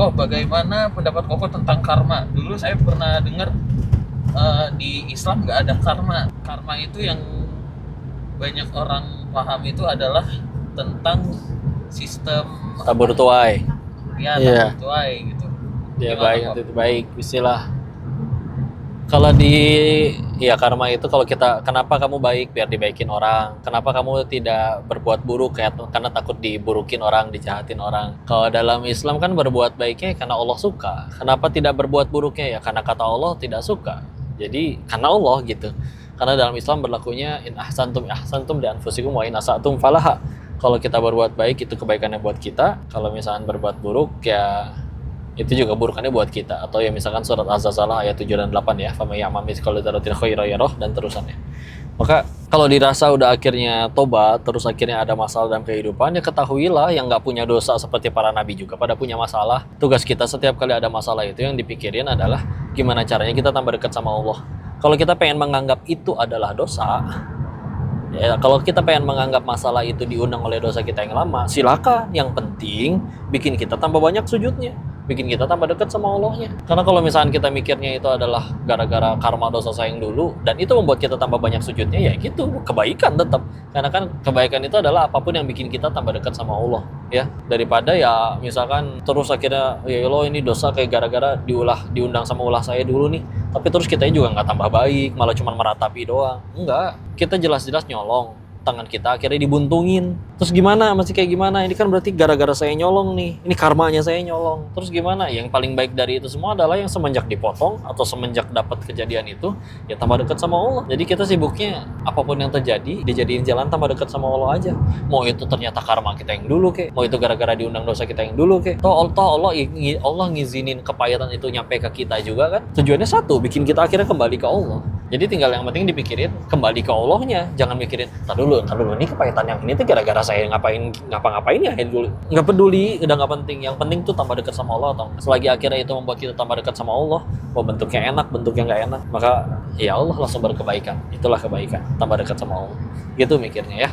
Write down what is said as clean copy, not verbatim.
oh bagaimana pendapat Koko tentang karma. Dulu saya pernah dengar di Islam nggak ada karma. Karma itu yang banyak orang paham itu adalah tentang sistem Tabur tuai. ya Iya. tabur tuai gitu. Dia Gimana, baik Kok? nanti itu baik, istilah. Kalau ya karma itu kalau kita, kenapa kamu baik biar dibaikin orang, kenapa kamu tidak berbuat buruk karena takut diburukin orang, dijahatin orang. Kalau dalam Islam kan berbuat baiknya karena Allah suka, kenapa tidak berbuat buruknya ya karena kata Allah tidak suka, jadi karena Allah gitu. Karena dalam Islam berlakunya in ahsantum li anfusikum wa in asatum falaha. Kalau kita berbuat baik itu kebaikannya buat kita, kalau misalkan berbuat buruk ya itu juga burukannya buat kita. Atau ya misalkan surat Az-Zalzalah ayat 7 dan 8 ya, faman ya'mal mithqala dzarratin khairan yarah, dan terusannya. Maka kalau dirasa udah akhirnya tobat, terus akhirnya ada masalah dalam kehidupan, ya ketahuilah yang nggak punya dosa seperti para nabi juga pada punya masalah. Tugas kita setiap kali ada masalah itu yang dipikirin adalah gimana caranya kita tambah dekat sama Allah. Kalau kita pengen menganggap itu adalah dosa, ya, kalau kita pengen menganggap masalah itu diundang oleh dosa kita yang lama, silakan. Yang penting bikin kita tambah banyak sujudnya, bikin kita tambah dekat sama Allahnya. Karena kalau misalkan kita mikirnya itu adalah gara-gara karma dosa saya yang dulu, dan itu membuat kita tambah banyak sujudnya, ya gitu, kebaikan tetap. Karena kan kebaikan itu adalah apapun yang bikin kita tambah dekat sama Allah, ya. Daripada ya misalkan terus akhirnya, ya Allah ini dosa kayak gara-gara diundang sama ulah saya dulu nih, tapi terus kita juga nggak tambah baik, malah cuma meratapi doang. Enggak, kita jelas-jelas nyolong, tangan kita akhirnya dibuntungin. Terus gimana? Masih kayak gimana? Ini kan berarti gara-gara saya nyolong nih. Ini karmanya saya nyolong. Terus gimana? Yang paling baik dari itu semua adalah yang semenjak dipotong atau semenjak dapat kejadian itu, ya tambah dekat sama Allah. Jadi kita sibuknya apapun yang terjadi dijadiin jalan tambah dekat sama Allah aja. Mau itu ternyata karma kita yang dulu kek, mau itu gara-gara diundang dosa kita yang dulu kek. Toh Allah ngizinin kepahitan itu nyampe ke kita juga kan. Tujuannya satu, bikin kita akhirnya kembali ke Allah. Jadi tinggal yang penting dipikirin kembali ke Allahnya, jangan mikirin tar dulu ini kepahitan yang ini tuh gara-gara saya ngapa-ngapain ya dulu. Nggak peduli, udah nggak penting. Yang penting tuh tambah dekat sama Allah. Atau selagi akhirnya itu membuat kita tambah dekat sama Allah, mau bentuknya enak, bentuknya nggak enak, maka ya Allah langsung berkebaikan. Itulah kebaikan, tambah dekat sama Allah. Gitu mikirnya ya.